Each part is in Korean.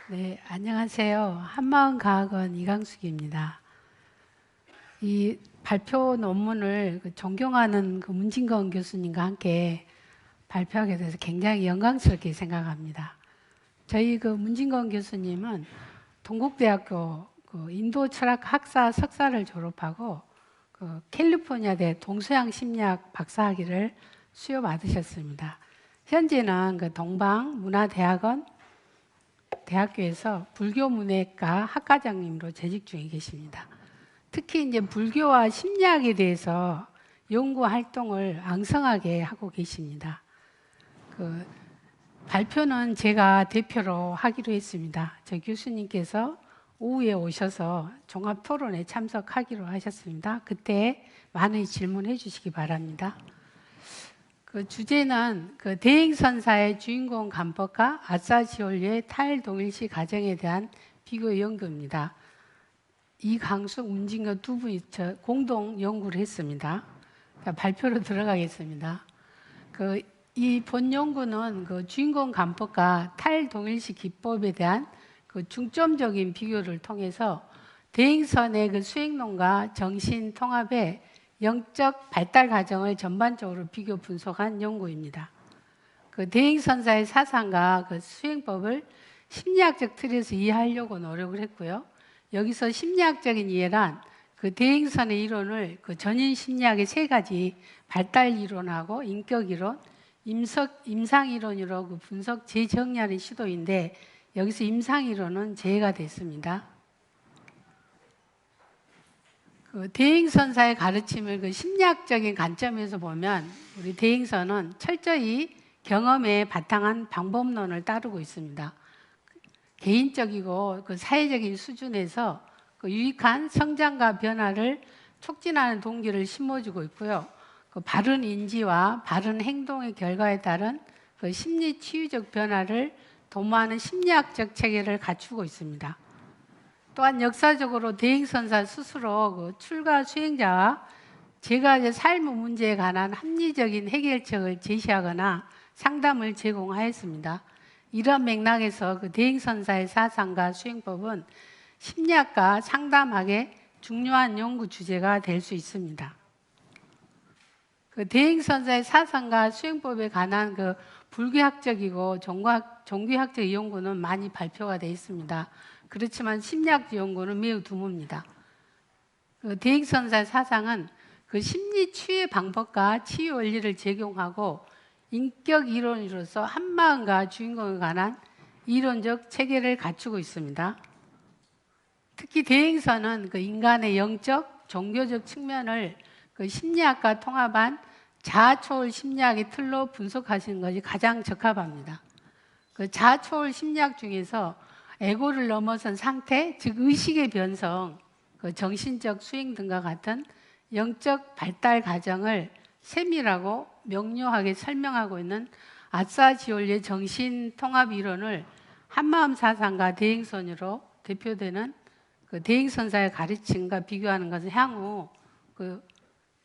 네, 안녕하세요. 한마음과학원 이강숙입니다. 이 발표 논문을 존경하는 문진건 교수님과 함께 발표하게 돼서 굉장히 영광스럽게 생각합니다. 저희 문진건 교수님은 동국대학교 인도 철학 학사 석사를 졸업하고 캘리포니아대 동서양 심리학 박사학위를 수여받으셨습니다. 현재는 동방문화대학원 대학교에서 불교문예과 학과장님으로 재직 중에 계십니다. 특히 이제 불교와 심리학에 대해서 연구 활동을 왕성하게 하고 계십니다. 발표는 제가 대표로 하기로 했습니다. 저 교수님께서 오후에 오셔서 종합 토론에 참석하기로 하셨습니다. 그때 많이 질문해 주시기 바랍니다. 주제는 대행선사의 주인공 간법과 아싸지올리의 탈동일시 가정에 대한 비교 연구입니다. 이강숙, 문진건 두 분이 공동 연구를 했습니다. 발표로 들어가겠습니다. 이 본 연구는 주인공 간법과 탈동일시 기법에 대한 중점적인 비교를 통해서 대행선의 수행론과 정신 통합의 영적 발달 과정을 전반적으로 비교 분석한 연구입니다. 대행선사의 사상과 수행법을 심리학적 틀에서 이해하려고 노력을 했고요. 여기서 심리학적인 이해란 대행선의 이론을 전인 심리학의 세 가지 발달 이론하고 인격 이론, 임상 이론으로 분석 재정리하는 시도인데 여기서 임상 이론은 제외가 됐습니다. 대행선사의 가르침을 심리학적인 관점에서 보면 우리 대행선은 철저히 경험에 바탕한 방법론을 따르고 있습니다. 개인적이고 사회적인 수준에서 유익한 성장과 변화를 촉진하는 동기를 심어주고 있고요. 바른 인지와 바른 행동의 결과에 따른 심리 치유적 변화를 도모하는 심리학적 체계를 갖추고 있습니다. 또한 역사적으로 대행선사 스스로 출가 수행자와 제가 삶의 문제에 관한 합리적인 해결책을 제시하거나 상담을 제공하였습니다. 이런 맥락에서 대행선사의 사상과 수행법은 심리학과 상담학의 중요한 연구 주제가 될 수 있습니다. 대행선사의 사상과 수행법에 관한 불교학적이고 종교학적 연구는 많이 발표가 되어 있습니다. 그렇지만 심리학 연구는 매우 드뭅니다. 대행선사의 사상은 심리 치유의 방법과 치유 원리를 적용하고 인격 이론으로서 한마음과 주인공에 관한 이론적 체계를 갖추고 있습니다. 특히 대행선은 인간의 영적, 종교적 측면을 심리학과 통합한 자아초월 심리학의 틀로 분석하시는 것이 가장 적합합니다. 자아초월 심리학 중에서 에고를 넘어선 상태, 즉 의식의 변성, 정신적 수행 등과 같은 영적 발달 과정을 세밀하고 명료하게 설명하고 있는 아싸지올리의 정신통합 이론을 한마음 사상과 대행선으로 대표되는 대행선사의 가르침과 비교하는 것은 향후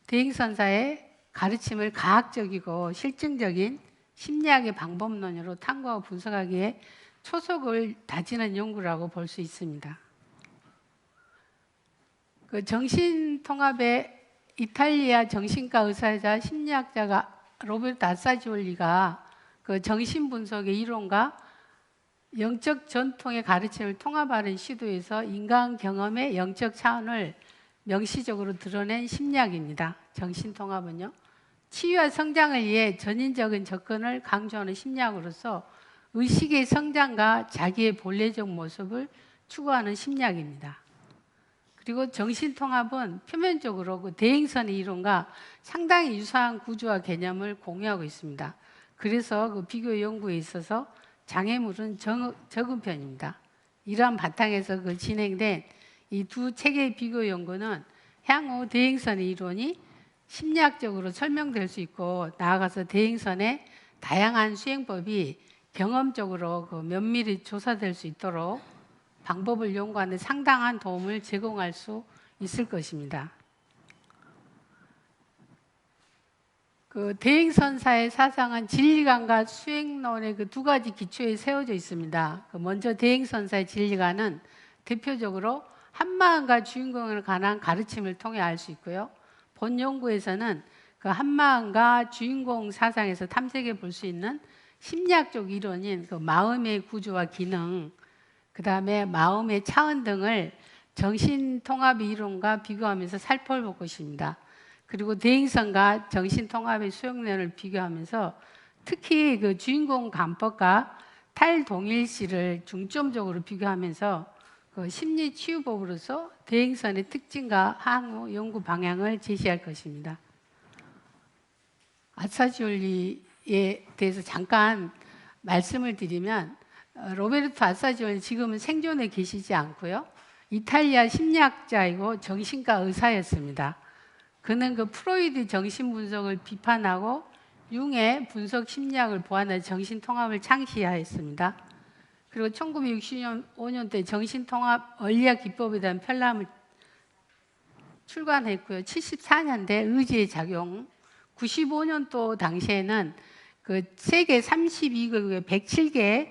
대행선사의 가르침을 과학적이고 실증적인 심리학의 방법론으로 탐구하고 분석하기에 초석을 다지는 연구라고 볼 수 있습니다. 정신통합의 이탈리아 정신과 의사이자 심리학자가 로베르토 아싸지올리가 정신분석의 이론과 영적 전통의 가르침을 통합하는 시도에서 인간 경험의 영적 차원을 명시적으로 드러낸 심리학입니다. 정신통합은요. 치유와 성장을 위해 전인적인 접근을 강조하는 심리학으로서 의식의 성장과 자기의 본래적 모습을 추구하는 심리학입니다. 그리고 정신통합은 표면적으로 대행선의 이론과 상당히 유사한 구조와 개념을 공유하고 있습니다. 그래서 비교 연구에 있어서 장애물은 적은 편입니다. 이러한 바탕에서 진행된 이 두 체계의 비교 연구는 향후 대행선의 이론이 심리학적으로 설명될 수 있고 나아가서 대행선의 다양한 수행법이 경험적으로 면밀히 조사될 수 있도록 방법을 연구하는 데 상당한 도움을 제공할 수 있을 것입니다. 그 대행선사의 사상은 진리관과 수행론의 그 두 가지 기초에 세워져 있습니다. 그 먼저 대행선사의 진리관은 대표적으로 한마음과 주인공에 관한 가르침을 통해 알 수 있고요. 본 연구에서는 그 한마음과 주인공 사상에서 탐색해 볼 수 있는 심리학적 이론인 그 마음의 구조와 기능, 그 다음에 마음의 차원 등을 정신통합 이론과 비교하면서 살펴볼 것입니다. 그리고 대행선과 정신통합의 수용론을 비교하면서 특히 그 주인공 관법과 탈동일시를 중점적으로 비교하면서 그 심리치유법으로서 대행선의 특징과 향후 연구 방향을 제시할 것입니다. 아사지올리에 대해서 잠깐 말씀을 드리면 로베르토 아사지올리 지금은 생존에 계시지 않고요. 이탈리아 심리학자이고 정신과 의사였습니다. 그는 그 프로이드 정신분석을 비판하고 융의 분석 심리학을 보완한 정신통합을 창시하였습니다. 그리고 1965년대 정신통합 원리학 기법에 대한 편람을 출간했고요. 74년대 의지의 작용, 95년도 당시에는 그 세계 32개국에 107개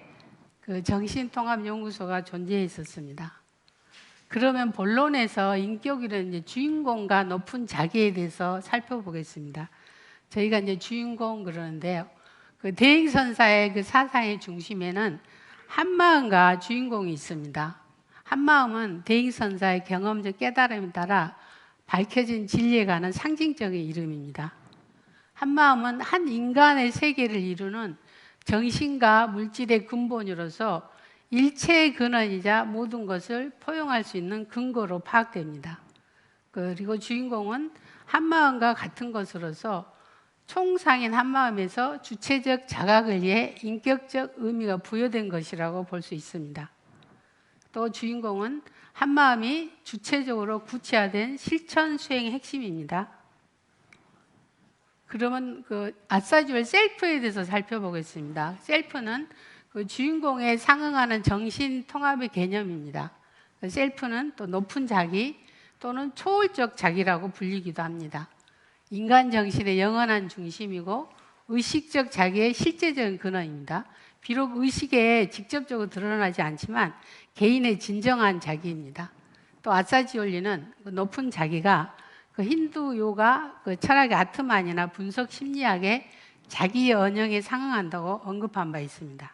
그 정신통합연구소가 존재했었습니다. 그러면 본론에서 인격이라는 이제 주인공과 높은 자기에 대해서 살펴보겠습니다. 저희가 이제 주인공 그러는데요. 그 대행선사의 그 사상의 중심에는 한마음과 주인공이 있습니다. 한마음은 대행선사의 경험적 깨달음에 따라 밝혀진 진리에 관한 상징적인 이름입니다. 한마음은 한 인간의 세계를 이루는 정신과 물질의 근본으로서 일체의 근원이자 모든 것을 포용할 수 있는 근거로 파악됩니다. 그리고 주인공은 한마음과 같은 것으로서 총상인 한마음에서 주체적 자각을 위해 인격적 의미가 부여된 것이라고 볼 수 있습니다. 또 주인공은 한마음이 주체적으로 구체화된 실천 수행의 핵심입니다. 그러면 그 아사지올 셀프에 대해서 살펴보겠습니다. 셀프는 그 주인공에 상응하는 정신 통합의 개념입니다. 셀프는 또 높은 자기 또는 초월적 자기라고 불리기도 합니다. 인간 정신의 영원한 중심이고 의식적 자기의 실제적인 근원입니다. 비록 의식에 직접적으로 드러나지 않지만 개인의 진정한 자기입니다. 또 아사지올리는 그 높은 자기가 그 힌두 요가 그 철학의 아트만이나 분석 심리학의 자기의 언영에 상응한다고 언급한 바 있습니다.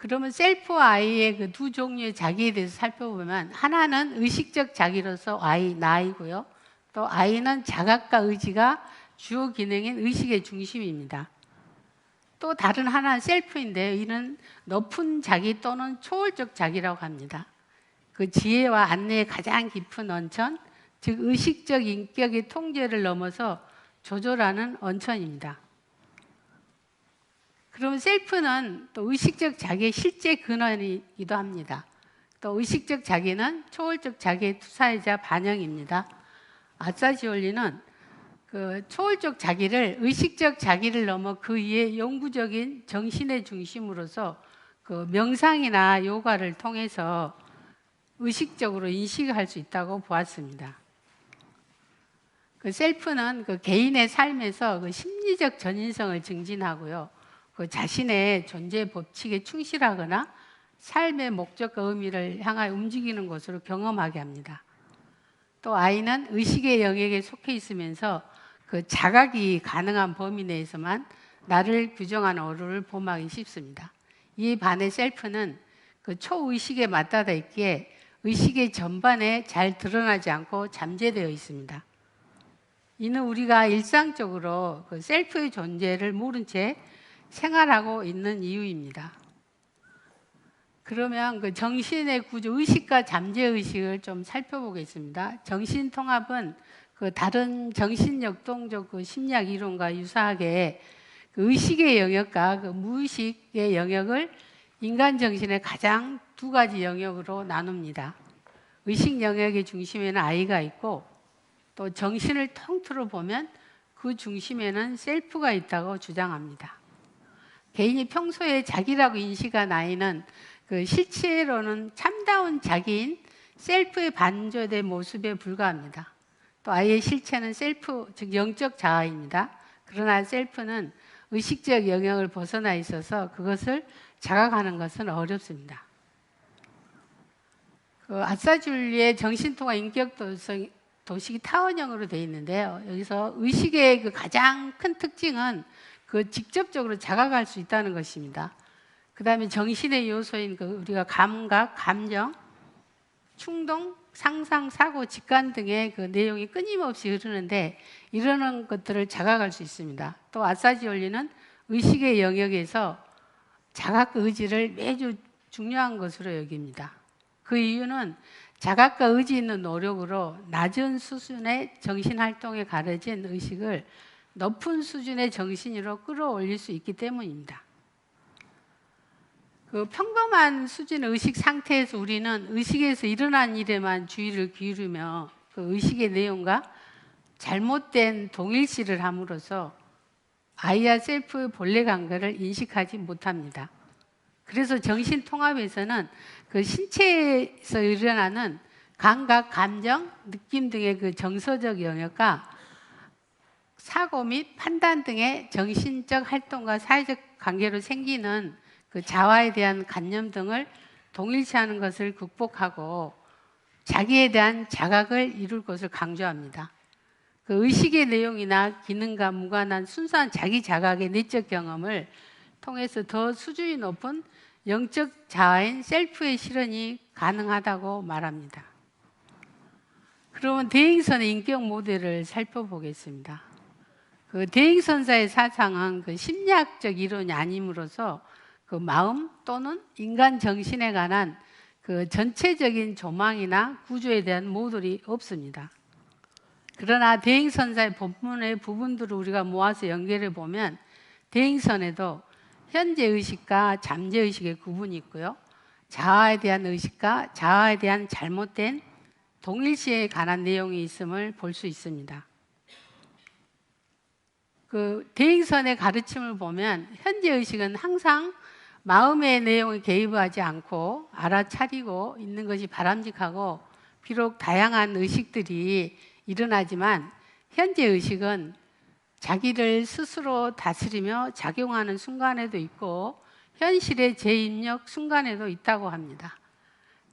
그러면 셀프와 아이의 그 두 종류의 자기에 대해서 살펴보면 하나는 의식적 자기로서 아이, 나이고요. 또 아이는 자각과 의지가 주요 기능인 의식의 중심입니다. 또 다른 하나는 셀프인데요. 이는 높은 자기 또는 초월적 자기라고 합니다. 그 지혜와 안내의 가장 깊은 원천, 즉 의식적 인격의 통제를 넘어서 조절하는 원천입니다. 그럼 셀프는 또 의식적 자기의 실제 근원이기도 합니다. 또 의식적 자기는 초월적 자기의 투사이자 반영입니다. 아사지올리는 그 초월적 자기를 의식적 자기를 넘어 그 위에 영구적인 정신의 중심으로서 그 명상이나 요가를 통해서 의식적으로 인식할 수 있다고 보았습니다. 그 셀프는 그 개인의 삶에서 그 심리적 전인성을 증진하고요. 그 자신의 존재 법칙에 충실하거나 삶의 목적과 의미를 향하여 움직이는 것으로 경험하게 합니다. 또 아이는 의식의 영역에 속해 있으면서 그 자각이 가능한 범위 내에서만 나를 규정하는 어루를 범하기 쉽습니다. 이에 반해 셀프는 그 초의식에 맞닿아 있기에 의식의 전반에 잘 드러나지 않고 잠재되어 있습니다. 이는 우리가 일상적으로 그 셀프의 존재를 모른 채 생활하고 있는 이유입니다. 그러면 그 정신의 구조, 의식과 잠재의식을 좀 살펴보겠습니다. 정신통합은 그 다른 정신역동적 그 심리학 이론과 유사하게 그 의식의 영역과 그 무의식의 영역을 인간 정신의 가장 두 가지 영역으로 나눕니다. 의식 영역의 중심에는 아이가 있고 또 정신을 통틀어 보면 그 중심에는 셀프가 있다고 주장합니다. 개인이 평소에 자기라고 인식한 아이는 그 실체로는 참다운 자기인 셀프의 반조된 모습에 불과합니다. 또 아이의 실체는 셀프, 즉 영적 자아입니다. 그러나 셀프는 의식적 영역을 벗어나 있어서 그것을 자각하는 것은 어렵습니다. 아싸줄리의 정신통합 인격 도식이 타원형으로 되어 있는데요. 여기서 의식의 그 가장 큰 특징은 그 직접적으로 자각할 수 있다는 것입니다. 그 다음에 정신의 요소인 그 우리가 감각, 감정, 충동, 상상, 사고, 직관 등의 그 내용이 끊임없이 흐르는데 이러는 것들을 자각할 수 있습니다. 또 아싸지올리는 의식의 영역에서 자각 의지를 매주 중요한 것으로 여깁니다. 그 이유는 자각과 의지 있는 노력으로 낮은 수준의 정신활동에 가려진 의식을 높은 수준의 정신으로 끌어올릴 수 있기 때문입니다. 그 평범한 수준의 의식 상태에서 우리는 의식에서 일어난 일에만 주의를 기울이며 그 의식의 내용과 잘못된 동일시를 함으로써 아이와 셀프의 본래 관계를 인식하지 못합니다. 그래서 정신통합에서는 그 신체에서 일어나는 감각, 감정, 느낌 등의 그 정서적 영역과 사고 및 판단 등의 정신적 활동과 사회적 관계로 생기는 그 자아에 대한 관념 등을 동일시하는 것을 극복하고 자기에 대한 자각을 이룰 것을 강조합니다. 그 의식의 내용이나 기능과 무관한 순수한 자기 자각의 내적 경험을 통해서 더 수준이 높은 영적 자아인 셀프의 실현이 가능하다고 말합니다. 그러면 대행선의 인격 모델을 살펴보겠습니다. 그 대행선사의 사상은 그 심리학적 이론이 아님으로써 그 마음 또는 인간 정신에 관한 그 전체적인 조망이나 구조에 대한 모델이 없습니다. 그러나 대행선사의 본문의 부분들을 우리가 모아서 연결해 보면 대행선에도 현재 의식과 잠재 의식의 구분이 있고요. 자아에 대한 의식과 자아에 대한 잘못된 동일시에 관한 내용이 있음을 볼 수 있습니다. 그 대행선의 가르침을 보면 현재 의식은 항상 마음의 내용에 개입하지 않고 알아차리고 있는 것이 바람직하고 비록 다양한 의식들이 일어나지만 현재 의식은 자기를 스스로 다스리며 작용하는 순간에도 있고 현실의 재입력 순간에도 있다고 합니다.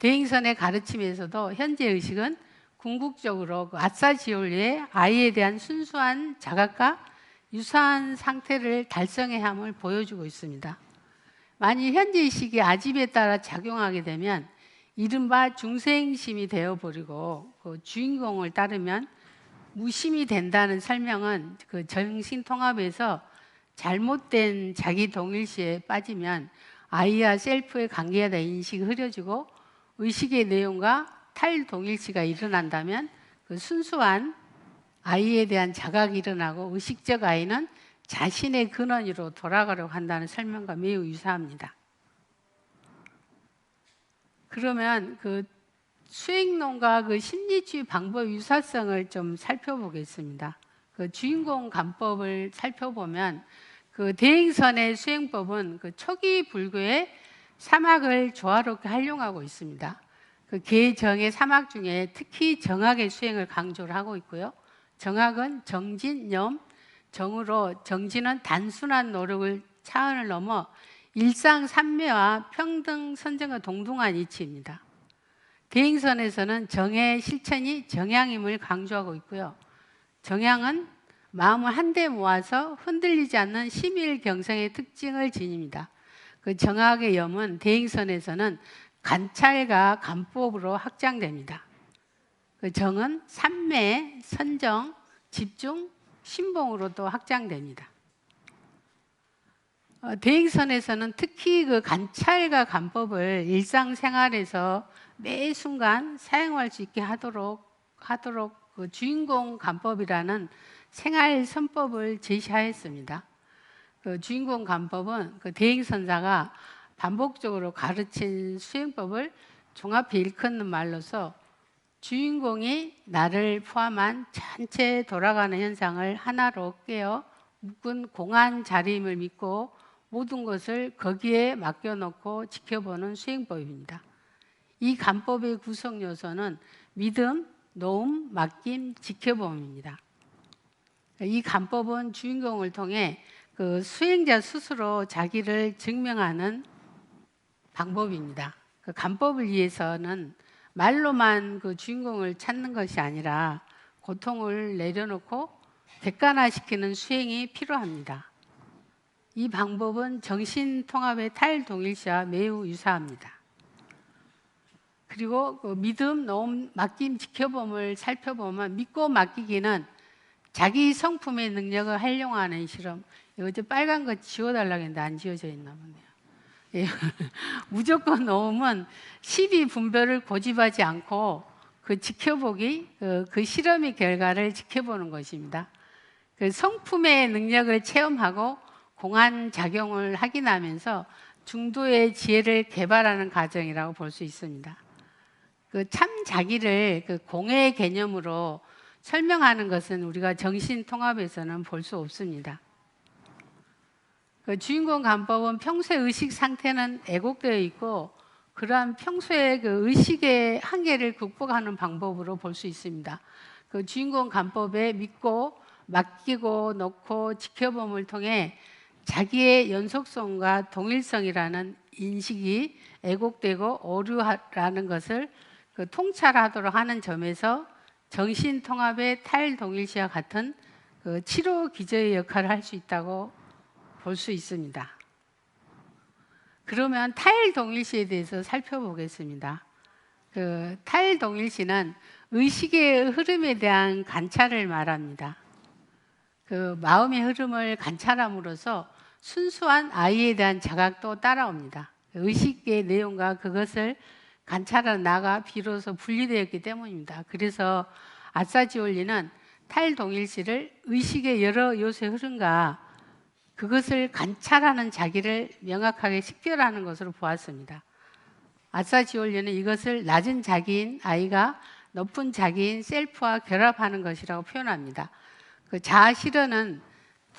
대행선의 가르침에서도 현재 의식은 궁극적으로 아싸지올리의 아이에 대한 순수한 자각과 유사한 상태를 달성해야 함을 보여주고 있습니다. 만일 현재 의식이 아집에 따라 작용하게 되면 이른바 중생심이 되어버리고 그 주인공을 따르면 무심이 된다는 설명은 그 정신통합에서 잘못된 자기 동일시에 빠지면 아이와 셀프의 관계에 대한 인식이 흐려지고 의식의 내용과 탈동일시가 일어난다면 그 순수한 아이에 대한 자각이 일어나고 의식적 아이는 자신의 근원으로 돌아가려고 한다는 설명과 매우 유사합니다. 그러면 그 수행론과 그 심리주의 방법의 유사성을 좀 살펴보겠습니다. 그 주인공 관법을 살펴보면 그 대행선의 수행법은 그 초기 불교의 사막을 조화롭게 활용하고 있습니다. 그 개정의 사막 중에 특히 정학의 수행을 강조를 하고 있고요. 정학은 정진, 염, 정으로 정진은 단순한 노력을 차원을 넘어 일상삼매와 평등 선정과 동등한 이치입니다. 대행선에서는 정의 실천이 정향임을 강조하고 있고요. 정향은 마음을 한데 모아서 흔들리지 않는 심일경성의 특징을 지닙니다. 그 정학의 염은 대행선에서는 관찰과 관법으로 확장됩니다. 그 정은 삼매, 선정, 집중, 신봉으로도 확장됩니다. 대행선에서는 특히 그 관찰과 관법을 일상생활에서 매 순간 사용할 수 있게 하도록 그 주인공 관법이라는 생활 선법을 제시하였습니다. 그 주인공 관법은 그 대행선사가 반복적으로 가르친 수행법을 종합해 일컫는 말로서 주인공이 나를 포함한 전체 돌아가는 현상을 하나로 깨어 묶은 공한 자리임을 믿고 모든 것을 거기에 맡겨놓고 지켜보는 수행법입니다. 이 관법의 구성 요소는 믿음, 놓음, 맡김, 지켜봄입니다. 이 간법은 주인공을 통해 그 수행자 스스로 자기를 증명하는 방법입니다. 그 간법을 위해서는 말로만 그 주인공을 찾는 것이 아니라 고통을 내려놓고 객관화시키는 수행이 필요합니다. 이 방법은 정신통합의 탈동일시와 매우 유사합니다. 그리고 그 믿음, 놓음, 맡김, 지켜봄을 살펴보면 믿고 맡기기는 자기 성품의 능력을 활용하는 실험. 어제 빨간 거 지워달라고 했는데 안 지워져 있나 보네요. 예. 무조건 놓음은 시비 분별을 고집하지 않고 그 지켜보기, 그 실험의 결과를 지켜보는 것입니다. 그 성품의 능력을 체험하고 공안 작용을 확인하면서 중도의 지혜를 개발하는 과정이라고 볼 수 있습니다. 그 참 자기를 그 공의 개념으로 설명하는 것은 우리가 정신통합에서는 볼 수 없습니다. 그 주인공 간법은 평소의 의식 상태는 애곡되어 있고 그러한 평소의 그 의식의 한계를 극복하는 방법으로 볼 수 있습니다. 그 주인공 간법에 믿고 맡기고 놓고 지켜봄을 통해 자기의 연속성과 동일성이라는 인식이 애곡되고 오류라는 것을 그 통찰하도록 하는 점에서 정신통합의 탈동일시와 같은 그 치료 기저의 역할을 할 수 있다고 볼 수 있습니다. 그러면 탈동일시에 대해서 살펴보겠습니다. 그 탈동일시는 의식의 흐름에 대한 관찰을 말합니다. 그 마음의 흐름을 관찰함으로써 순수한 아이에 대한 자각도 따라옵니다. 의식의 내용과 그것을 관찰하러 나가 비로소 분리되었기 때문입니다. 그래서 아싸지올리는 탈동일시를 의식의 여러 요소의 흐름과 그것을 관찰하는 자기를 명확하게 식별하는 것으로 보았습니다. 아싸지올리는 이것을 낮은 자기인 아이가 높은 자기인 셀프와 결합하는 것이라고 표현합니다. 그 자아실현은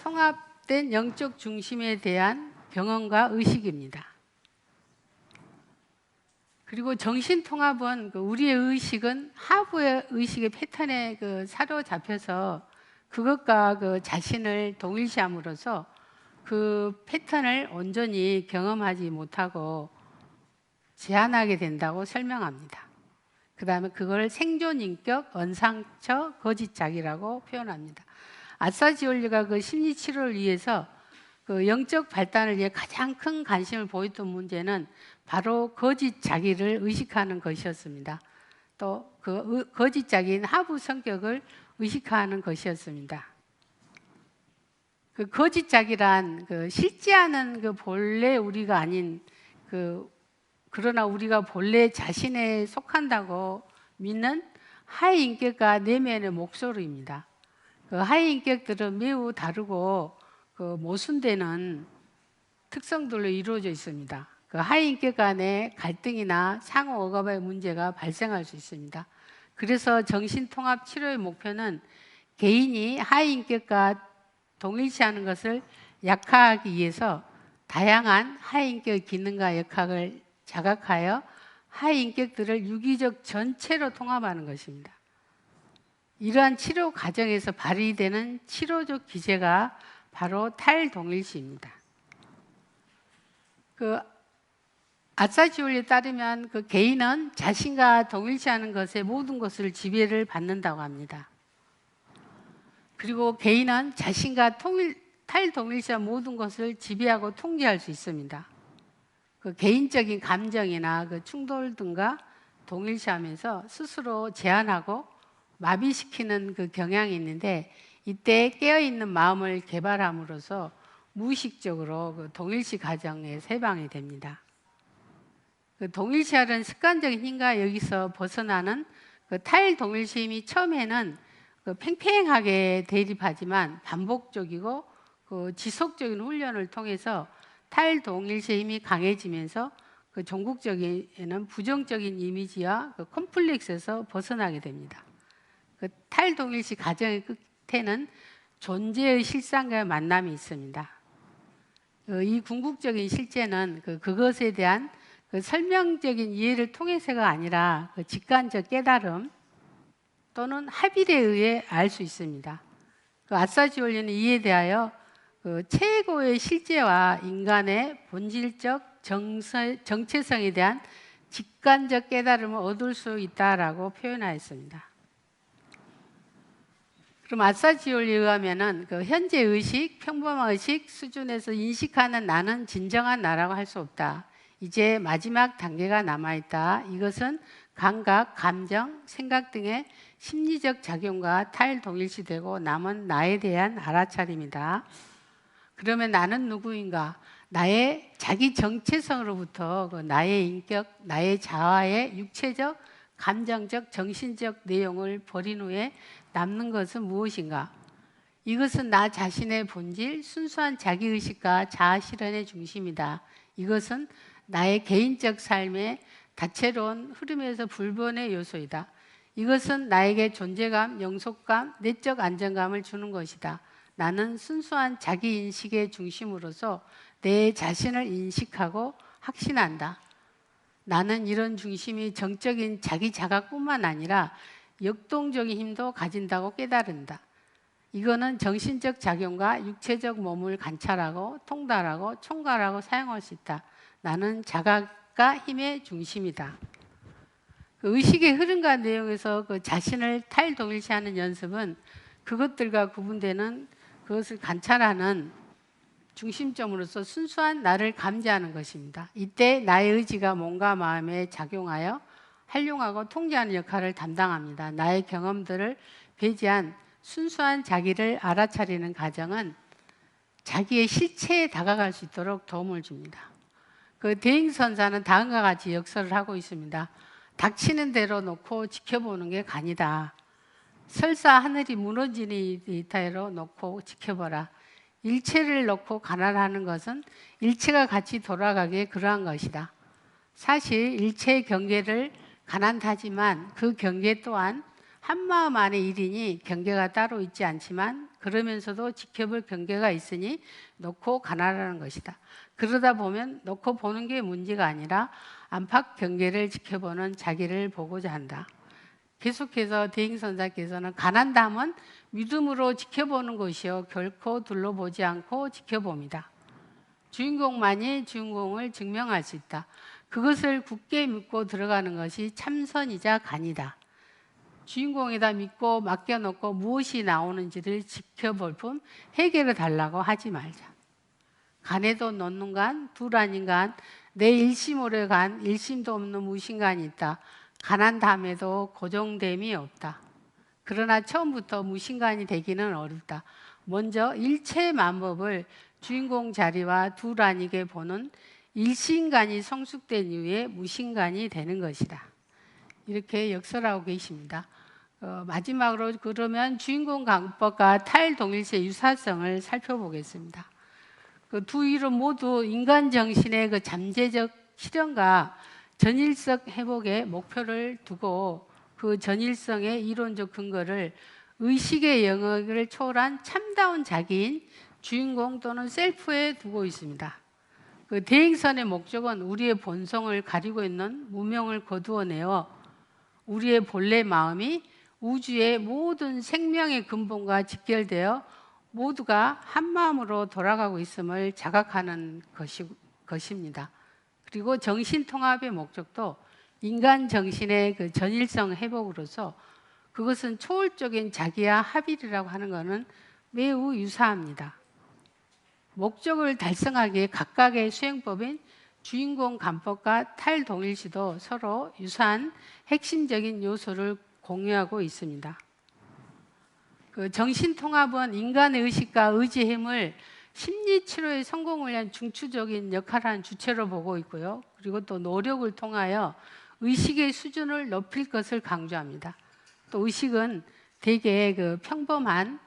통합된 영적 중심에 대한 경험과 의식입니다. 그리고 정신통합은 우리의 의식은 하부의 의식의 패턴에 사로잡혀서 그것과 그 자신을 동일시함으로써 그 패턴을 온전히 경험하지 못하고 제한하게 된다고 설명합니다. 그 다음에 그걸 생존인격, 언상처, 거짓자기라고 표현합니다. 아싸지올리가 그 심리치료를 위해서 그 영적 발달을 위해 가장 큰 관심을 보였던 문제는 바로 거짓자기를 의식하는 것이었습니다. 또 그 거짓자기인 하부 성격을 의식하는 것이었습니다. 그 거짓자기란 그 실제하는 그 본래 우리가 아닌 그러나 우리가 본래 자신에 속한다고 믿는 하위 인격과 내면의 목소리입니다. 그 하위 인격들은 매우 다르고 그 모순되는 특성들로 이루어져 있습니다. 그 하위 인격 간의 갈등이나 상호 억압의 문제가 발생할 수 있습니다. 그래서 정신통합 치료의 목표는 개인이 하위 인격과 동일시하는 것을 약화하기 위해서 다양한 하위 인격의 기능과 역학을 자각하여 하위 인격들을 유기적 전체로 통합하는 것입니다. 이러한 치료 과정에서 발휘되는 치료적 기제가 바로 탈동일시입니다. 그 아싸지올리에 따르면 그 개인은 자신과 동일시하는 것에 모든 것을 지배를 받는다고 합니다. 그리고 개인은 자신과 탈동일시한 모든 것을 지배하고 통제할 수 있습니다. 그 개인적인 감정이나 그 충돌 등과 동일시하면서 스스로 제한하고 마비시키는 그 경향이 있는데 이때 깨어있는 마음을 개발함으로써 무의식적으로 그 동일시 과정에 세방이 됩니다. 그 동일시하는 습관적인 힘과 여기서 벗어나는 그 탈동일시 힘이 처음에는 그 팽팽하게 대립하지만 반복적이고 그 지속적인 훈련을 통해서 탈동일시 힘이 강해지면서 그 종국적인 부정적인 이미지와 그 컴플렉스에서 벗어나게 됩니다. 그 탈동일시 과정의 끝에는 존재의 실상과의 만남이 있습니다. 이 궁극적인 실제는 그것에 대한 그 설명적인 이해를 통해서가 아니라 그 직관적 깨달음, 또는 합일에 의해 알 수 있습니다. 그 아사지올리는 이에 대하여 그 최고의 실제와 인간의 본질적 정체성에 대한 직관적 깨달음을 얻을 수 있다라고 표현하였습니다. 그럼 아사지올리에 의하면은 그 현재 의식, 평범한 의식 수준에서 인식하는 나는 진정한 나라고 할 수 없다. 이제 마지막 단계가 남아있다. 이것은 감각, 감정, 생각 등의 심리적 작용과 탈동일시되고 남은 나에 대한 알아차림이다. 그러면 나는 누구인가? 나의 자기 정체성으로부터 그 나의 인격, 나의 자아의 육체적, 감정적, 정신적 내용을 버린 후에 남는 것은 무엇인가? 이것은 나 자신의 본질, 순수한 자기의식과 자아실현의 중심이다. 이것은 나의 개인적 삶의 다채로운 흐름에서 불변의 요소이다. 이것은 나에게 존재감, 영속감, 내적 안정감을 주는 것이다. 나는 순수한 자기인식의 중심으로서 내 자신을 인식하고 확신한다. 나는 이런 중심이 정적인 자기 자각뿐만 아니라 역동적인 힘도 가진다고 깨달은다. 이거는 정신적 작용과 육체적 몸을 관찰하고 통달하고 총괄하고 사용할 수 있다. 나는 자각과 힘의 중심이다. 그 의식의 흐름과 내용에서 그 자신을 탈동일시하는 연습은 그것들과 구분되는 그것을 관찰하는 중심점으로서 순수한 나를 감지하는 것입니다. 이때 나의 의지가 몸과 마음에 작용하여 활용하고 통제하는 역할을 담당합니다. 나의 경험들을 배제한 순수한 자기를 알아차리는 과정은 자기의 실체에 다가갈 수 있도록 도움을 줍니다. 그 대행선사는 다음과 같이 역설을 하고 있습니다. 닥치는 대로 놓고 지켜보는 게 간이다. 설사 하늘이 무너지는 이타로 놓고 지켜보라. 일체를 놓고 가난하는 것은 일체가 같이 돌아가기에 그러한 것이다. 사실 일체의 경계를 가난하지만 그 경계 또한 한마음 안의 일이니 경계가 따로 있지 않지만 그러면서도 지켜볼 경계가 있으니 놓고 가난하는 것이다. 그러다 보면 놓고 보는 게 문제가 아니라 안팎 경계를 지켜보는 자기를 보고자 한다. 계속해서 대행선사께서는 가난담은 믿음으로 지켜보는 것이요 결코 둘러보지 않고 지켜봅니다. 주인공만이 주인공을 증명할 수 있다. 그것을 굳게 믿고 들어가는 것이 참선이자 간이다. 주인공에다 믿고 맡겨놓고 무엇이 나오는지를 지켜볼 뿐 해결해 달라고 하지 말자. 간에도 놓는 간, 둘 아닌 간, 내 일심오래 간, 일심도 없는 무신간이 있다. 간한 다음에도 고정됨이 없다. 그러나 처음부터 무신간이 되기는 어렵다. 먼저 일체 만법을 주인공 자리와 둘 아니게 보는 일신간이 성숙된 이후에 무신간이 되는 것이다. 이렇게 역설하고 계십니다. 마지막으로 그러면 주인공 강법과 탈동일시의 유사성을 살펴보겠습니다. 그 두 이론 모두 인간 정신의 그 잠재적 실현과 전일성 회복에 목표를 두고 그 전일성의 이론적 근거를 의식의 영역을 초월한 참다운 자기인 주인공 또는 셀프에 두고 있습니다. 그 대행선의 목적은 우리의 본성을 가리고 있는 무명을 거두어내어 우리의 본래 마음이 우주의 모든 생명의 근본과 직결되어 모두가 한 마음으로 돌아가고 있음을 자각하는 것입니다. 그리고 정신통합의 목적도 인간 정신의 그 전일성 회복으로서 그것은 초월적인 자기와 합일이라고 하는 것은 매우 유사합니다. 목적을 달성하기에 각각의 수행법인 주인공 간법과 탈동일시도 서로 유사한 핵심적인 요소를 공유하고 있습니다. 그 정신통합은 인간의 의식과 의지의 힘을 심리치료의 성공을 위한 중추적인 역할을 하는 주체로 보고 있고요. 그리고 또 노력을 통하여 의식의 수준을 높일 것을 강조합니다. 또 의식은 대개 그 평범한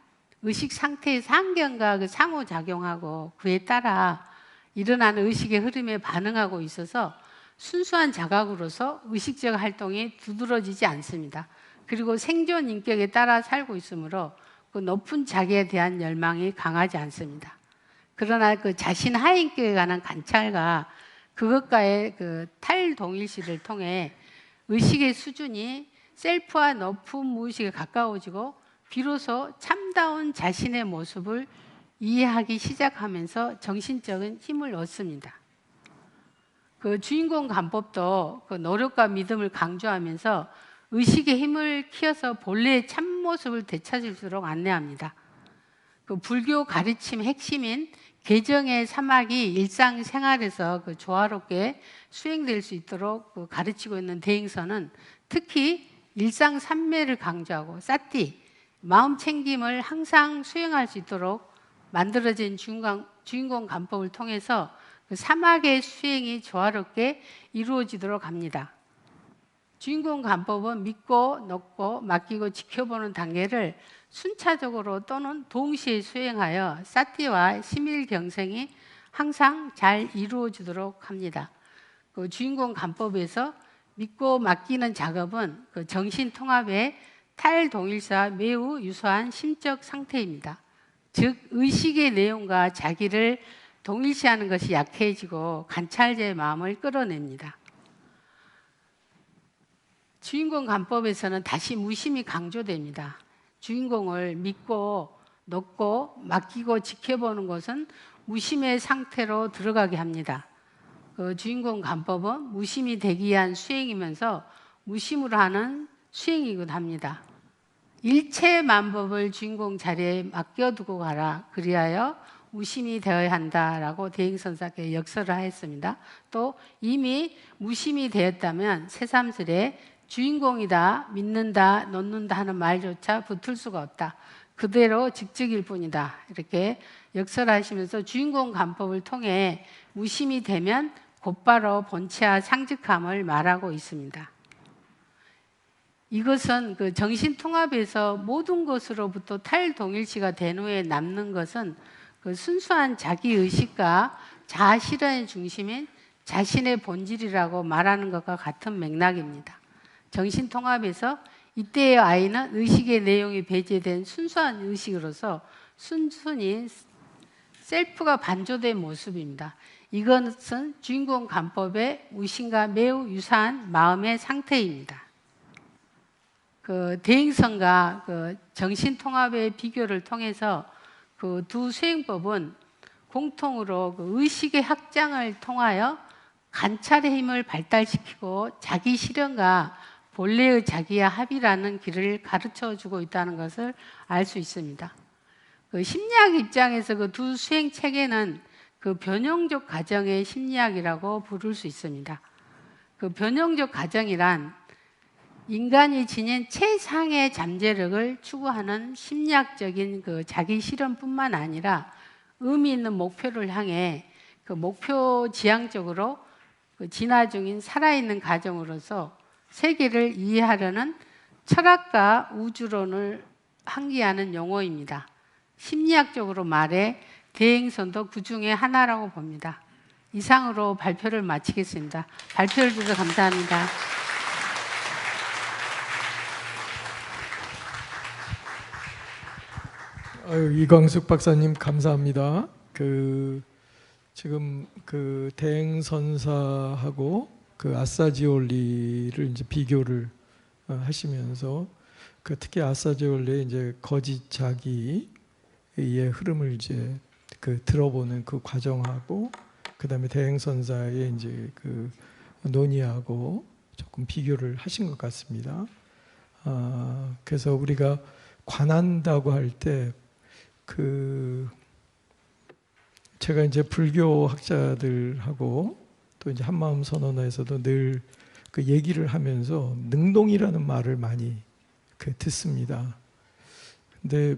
의식 상태에서 환경과 그 상호작용하고 그에 따라 일어나는 의식의 흐름에 반응하고 있어서 순수한 자각으로서 의식적 활동이 두드러지지 않습니다. 그리고 생존 인격에 따라 살고 있으므로 그 높은 자기에 대한 열망이 강하지 않습니다. 그러나 그 자신 하인격에 관한 관찰과 그것과의 그 탈동일시를 통해 의식의 수준이 셀프와 높은 무의식에 가까워지고 비로소 참다운 자신의 모습을 이해하기 시작하면서 정신적인 힘을 얻습니다. 그 주인공 간법도 그 노력과 믿음을 강조하면서 의식의 힘을 키워서 본래의 참모습을 되찾을수록 안내합니다. 그 불교 가르침의 핵심인 개정의 사막이 일상생활에서 그 조화롭게 수행될 수 있도록 그 가르치고 있는 대행선은 특히 일상삼매를 강조하고 사티, 마음 챙김을 항상 수행할 수 있도록 만들어진 주인공 간법을 통해서 그 사막의 수행이 조화롭게 이루어지도록 합니다. 주인공 간법은 믿고, 놓고, 맡기고, 지켜보는 단계를 순차적으로 또는 동시에 수행하여 사티와 심일경생이 항상 잘 이루어지도록 합니다. 그 주인공 간법에서 믿고 맡기는 작업은 그 정신통합의 탈동일사와 매우 유사한 심적 상태입니다. 즉 의식의 내용과 자기를 동일시하는 것이 약해지고 관찰자의 마음을 끌어냅니다. 주인공 간법에서는 다시 무심이 강조됩니다. 주인공을 믿고 놓고 맡기고 지켜보는 것은 무심의 상태로 들어가게 합니다. 그 주인공 간법은 무심이 되기 위한 수행이면서 무심으로 하는 수행이기도 합니다. 일체만법을 주인공 자리에 맡겨두고 가라. 그리하여 무심이 되어야 한다라고 대행선사께서 역설을 하였습니다. 또 이미 무심이 되었다면 새삼스레 주인공이다, 믿는다, 놓는다 하는 말조차 붙을 수가 없다. 그대로 직직일 뿐이다. 이렇게 역설하시면서 주인공 간법을 통해 무심이 되면 곧바로 본체와 상직함을 말하고 있습니다. 이것은 그 정신통합에서 모든 것으로부터 탈동일시가 된 후에 남는 것은 그 순수한 자기의식과 자아실현의 중심인 자신의 본질이라고 말하는 것과 같은 맥락입니다. 정신통합에서 이때의 아이는 의식의 내용이 배제된 순수한 의식으로서 순순히 셀프가 반조된 모습입니다. 이것은 주인공 간법의 무심과 매우 유사한 마음의 상태입니다. 그 대행선과 그 정신통합의 비교를 통해서 그 두 수행법은 공통으로 그 의식의 확장을 통하여 관찰의 힘을 발달시키고 자기 실현과 본래의 자기와 합이라는 길을 가르쳐주고 있다는 것을 알 수 있습니다. 그 심리학 입장에서 그 두 수행 체계는 그 변형적 과정의 심리학이라고 부를 수 있습니다. 그 변형적 과정이란 인간이 지닌 최상의 잠재력을 추구하는 심리학적인 그 자기 실현뿐만 아니라 의미 있는 목표를 향해 그 목표 지향적으로 그 진화 중인 살아있는 과정으로서 세계를 이해하려는 철학과 우주론을 항기하는 용어입니다. 심리학적으로 말해 대행선도 그 중에 하나라고 봅니다. 이상으로 발표를 마치겠습니다. 발표를 주셔서 감사합니다. 이광숙 박사님 감사합니다. 지금 그 대행선사하고 그 아사지올리를 이제 비교를 하시면서 그 특히 아사지올리의 이제 거짓 자기의 흐름을 이제 그 들어보는 그 과정하고 그다음에 대행선사의 이제 그 논의하고 조금 비교를 하신 것 같습니다. 그래서 우리가 관한다고 할 때 제가 이제 불교 학자들하고 또 이제 한마음 선언회에서도 늘 그 얘기를 하면서 능동이라는 말을 많이 듣습니다. 근데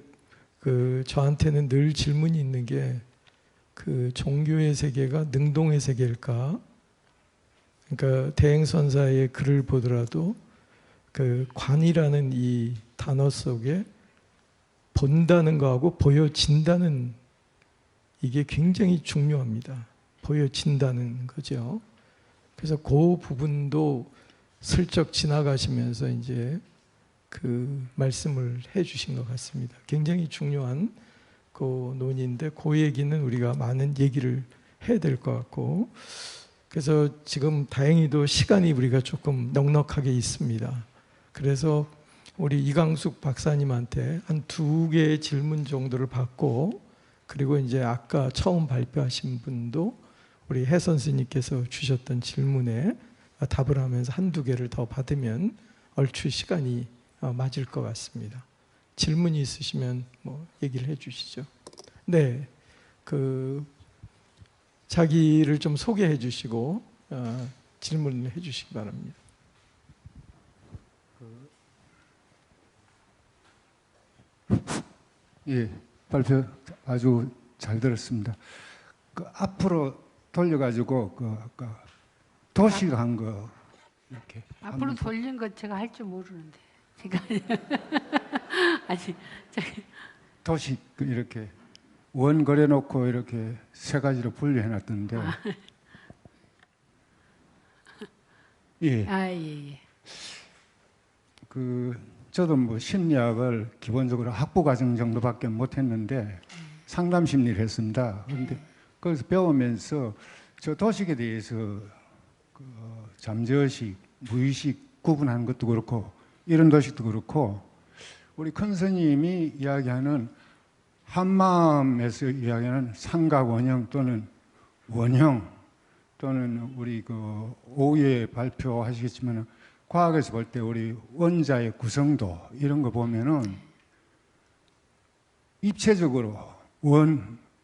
저한테는 늘 질문이 있는 게 그 종교의 세계가 능동의 세계일까? 그러니까 대행선사의 글을 보더라도 그 관이라는 이 단어 속에 본다는 거하고 보여진다는 이게 굉장히 중요합니다. 보여진다는 거죠. 그래서 그 부분도 슬쩍 지나가시면서 이제 그 말씀을 해주신 것 같습니다. 굉장히 중요한 그 논의인데 그 얘기는 우리가 많은 얘기를 해야 될 것 같고 그래서 지금 다행히도 시간이 우리가 조금 넉넉하게 있습니다. 그래서 우리 이강숙 박사님한테 한 2개의 질문 정도를 받고, 그리고 이제 아까 처음 발표하신 분도 우리 해 선생님께서 주셨던 질문에 답을 하면서 1-2개를 더 받으면 얼추 시간이 맞을 것 같습니다. 질문이 있으시면 뭐 얘기를 해주시죠. 네, 자기를 좀 소개해 주시고 질문을 해 주시기 바랍니다. 예, 발표 아주 잘 들었습니다. 앞으로 돌려가지고 아까 도시한 거 이렇게 앞으로 돌린 것 제가 할 줄 모르는데 제가 아니 도시 이렇게 원 그려놓고 이렇게 3가지로 분류해놨던데 예, 예. 저도 뭐 심리학을 기본적으로 학부 과정 정도밖에 못했는데 상담 심리를 했습니다. 그런데 거기서 배우면서 저 도식에 대해서 잠재의식, 무의식 구분하는 것도 그렇고 이런 도식도 그렇고 우리 큰 스님이 이야기하는 한마음에서 이야기하는 삼각 원형 또는 원형 또는 우리 오후에 발표하시겠지만 과학에서 볼 때 우리 원자의 구성도 이런 거 보면은 입체적으로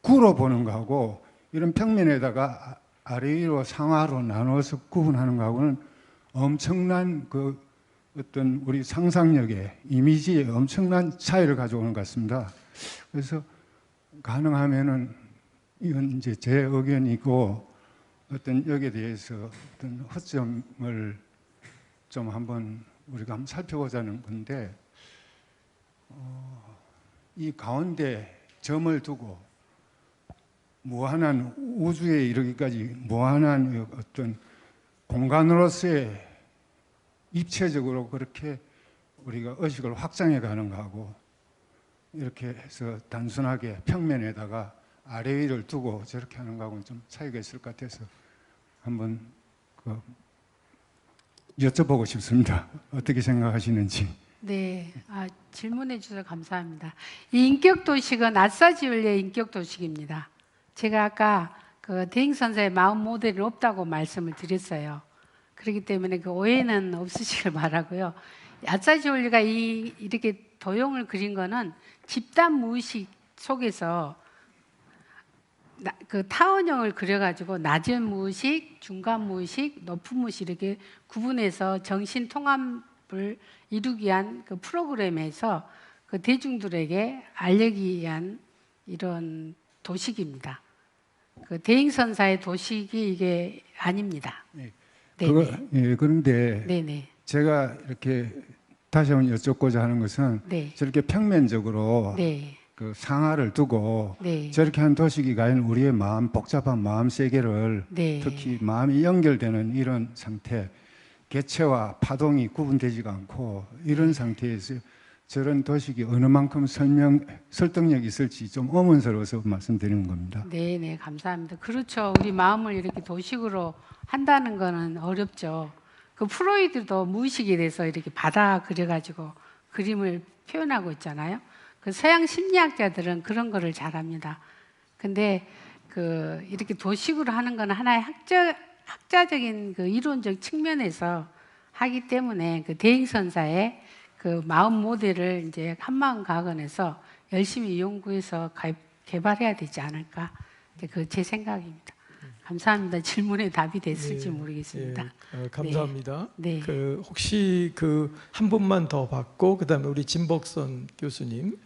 구로 보는 거하고 이런 평면에다가 아래 위로 상하로 나눠서 구분하는 거하고는 엄청난 어떤 우리 상상력의 이미지에 엄청난 차이를 가져오는 것 같습니다. 그래서 가능하면은 이건 이제 제 의견이고 어떤 여기에 대해서 어떤 허점을 좀 한번 우리가 한번 살펴보자는 건데 이 가운데 점을 두고 무한한 우주에 이르기까지 무한한 어떤 공간으로서의 입체적으로 그렇게 우리가 의식을 확장해 가는 거하고 이렇게 해서 단순하게 평면에다가 아래 위를 두고 저렇게 하는 거하고는 좀 차이가 있을 것 같아서 한번 여쭤보고 싶습니다. 어떻게 생각하시는지. 네, 질문해 주셔서 감사합니다. 이 인격도식은 아싸지울리의 인격도식입니다. 제가 아까 대행선사의 마음 모델이 없다고 말씀을 드렸어요. 그렇기 때문에 오해는 없으시길 바라고요. 아싸지울리가 이렇게 도형을 그린 거는 집단 무의식 속에서 타원형을 그려가지고 낮은 무의식, 중간 무의식, 높은 무의식 이렇게 구분해서 정신 통합을 이루기 위한 프로그램에서 대중들에게 알리기 위한 이런 도식입니다. 대행선사의 도식이 이게 아닙니다. 네. 그런데 네네. 제가 이렇게 다시 한번 여쭙고자 하는 것은 네. 저렇게 평면적으로 네. 상하를 두고 네. 저렇게 한 도식이 과연 우리의 마음, 복잡한 마음 세계를 네. 특히 마음이 연결되는 이런 상태, 개체와 파동이 구분되지가 않고 이런 상태에서 저런 도식이 어느 만큼 설득력이 있을지 좀 의문스러워서 말씀드리는 겁니다. 네, 감사합니다. 그렇죠. 우리 마음을 이렇게 도식으로 한다는 거는 어렵죠. 프로이드도 무의식에 대해서 이렇게 받아 그려가지고 그림을 표현하고 있잖아요. 서양 심리학자들은 그런 거를 잘합니다. 근데 이렇게 도식으로 하는 건 하나의 학자적인 이론적 측면에서 하기 때문에 대행선사의 마음 모델을 이제 한마음과학원에서 열심히 연구해서 개발해야 되지 않을까. 제 생각입니다. 감사합니다. 질문에 답이 됐을지 모르겠습니다. 감사합니다. 네. 혹시 한 분만 더 받고 그다음에 우리 진복선 교수님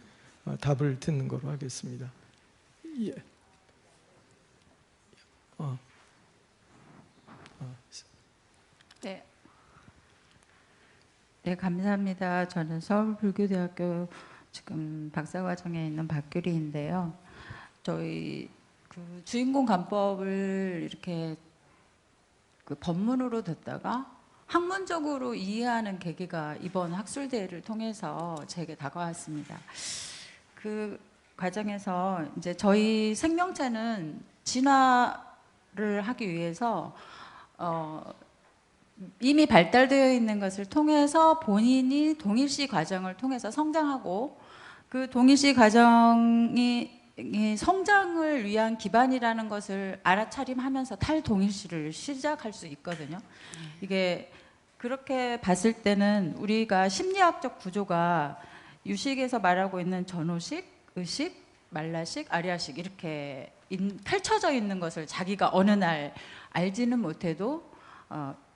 답을 듣는 거로 하겠습니다. 예. 네. 네, 감사합니다. 저는 서울불교대학교 지금 박사과정에 있는 박규리인데요. 저희 주인공 간법을 이렇게 법문으로 듣다가 학문적으로 이해하는 계기가 이번 학술대회를 통해서 제게 다가왔습니다. 그 과정에서 이제 저희 생명체는 진화를 하기 위해서 이미 발달되어 있는 것을 통해서 본인이 동일시 과정을 통해서 성장하고 그 동일시 과정이 이 성장을 위한 기반이라는 것을 알아차림하면서 탈동일시를 시작할 수 있거든요. 이게 그렇게 봤을 때는 우리가 심리학적 구조가 유식에서 말하고 있는 전호식, 의식, 말라식, 아리아식 이렇게 펼쳐져 있는 것을 자기가 어느 날 알지는 못해도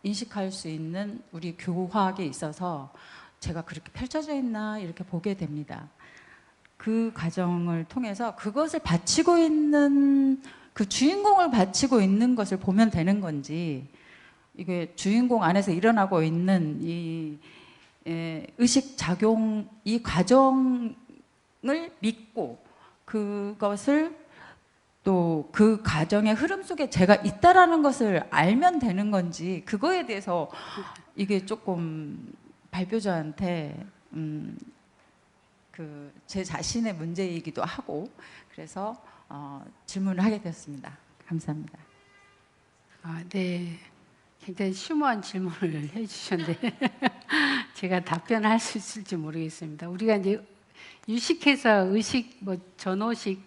인식할 수 있는 우리 교화학에 있어서 제가 그렇게 펼쳐져 있나 이렇게 보게 됩니다. 그 과정을 통해서 그것을 바치고 있는 그 주인공을 바치고 있는 것을 보면 되는 건지 이게 주인공 안에서 일어나고 있는 이 의식 작용 이 과정을 믿고 그것을 또 그 과정의 흐름 속에 제가 있다라는 것을 알면 되는 건지 그거에 대해서 이게 조금 발표자한테 그 제 자신의 문제이기도 하고 그래서 질문을 하게 되었습니다. 감사합니다. 네, 굉장히 심오한 질문을 해주셨는데 제가 답변할 수 있을지 모르겠습니다. 우리가 이제 유식해서 의식, 뭐 전호식,